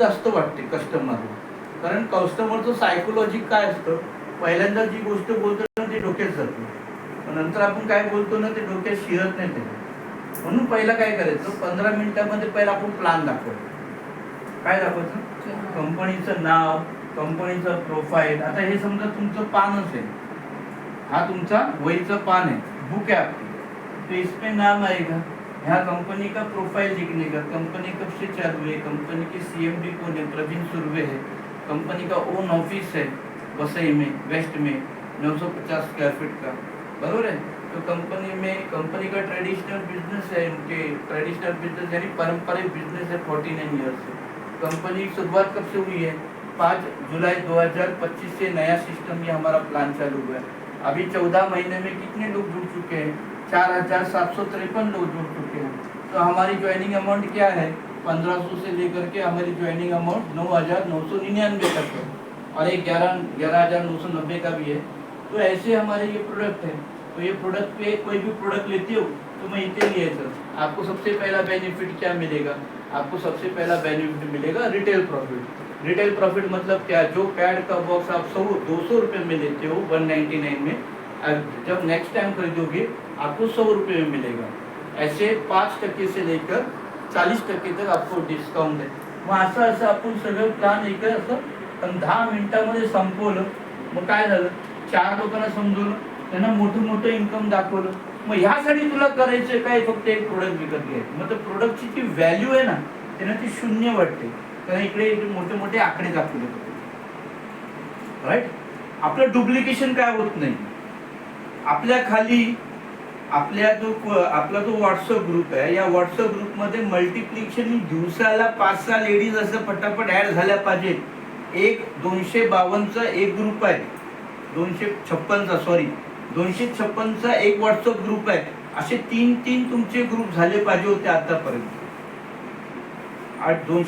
जास्त वाटते कस्टमरला, कारण कस्टमरचं सायकोलॉजी काय असतं, पहिल्यांदा जी गोष्ट बोलतो ना ती डोक्यात जाते, नंतर आपण काय बोलतो ना ते डोक्यात शिरत नाही ते. म्हणून पहिला काय करायचं, 15 मिनिटामध्ये पहिला आपण प्लॅन दाखवायचं. काय दाखवायचं? कंपनीचं नाव, कंपनीचं प्रोफाईल. आता हे समजा तुमचं पान असेल, हा तुमचा वहीचं पान है, बुक है आपकी, तो इसमें नाम आएगा, यहाँ कंपनी का प्रोफाइल लिखने का, कंपनी कब से चालू है, कंपनी के CMD कौन है, प्रवीण सुर्वे है, कंपनी का ओन ऑफिस है वसई में, वेस्ट में 950 स्क्वायर फीट का, बरोबर है। तो कंपनी में कंपनी का ट्रेडिशनल बिजनेस है, उनके ट्रेडिशनल बिजनेस यानी पारंपरिक बिजनेस है 49 ईयर्स से। कंपनी की शुरुआत कब से हुई है, 5 जुलाई 2025 से नया सिस्टम ये हमारा प्लान चालू हुआ है। अभी 14 महीने में कितने लोग जुड़ चुके हैं, 4753 लोग जुड़ चुके हैं। तो हमारी ज्वाइनिंग अमाउंट क्या है, 1500 से लेकर के हमारी ज्वाइनिंग अमाउंट 9999 तक है, और एक 11,990 का भी है। तो ऐसे हमारे ये प्रोडक्ट है। तो ये प्रोडक्ट पे कोई भी प्रोडक्ट लेते हो तो मैं इतने लिए सर, आपको सबसे पहला बेनिफिट क्या मिलेगा, आपको सबसे पहला बेनिफिट मिलेगा रिटेल प्रॉफिट। रिटेल प्रॉफिट मतलब क्या, जो पैड का बॉक्स आप 200 रुपये में लेते हो 199 में, जब नेक्स्ट टाइम खरीदोगे आपको 100 रुपये में मिलेगा। ऐसे 5% से लेकर 40% तक आपको डिस्काउंट है। मग असं आपण सगळं प्लॅन एकच असं 10 मिनिटांमध्ये संपवलं। मग काय झालं, 4 लोकांना समजवलं, त्यांना मोठं इन्कम दाखवलं। मग ह्यासाठी तुला करायचं काय, फक्त एक प्रोडक्ट विकत घ्यायचं। मग त्या प्रोडक्टची जी व्हॅल्यू आहे ना त्यांना ती शून्य वाटते, कारण इकडे मोठे आकडे दाखवले, राईट। आपलं डुप्लिकेशन काय होत नाही। आपल्या खाली आपला जो व्हॉट्सअप ग्रुप आहे, या व्हॉट्सअप ग्रुपमध्ये मल्टिप्लिकेशन दिवसाला 5-6 लेडीज असं पटापट ऍड झाल्या पाहिजेत। एक 252चा एक ग्रुप आहे, 256चा एक व्हॉट्सअप ग्रुप आहे। असे 3 तुमचे ग्रुप झाले पाहिजे होते आतापर्यंत। 200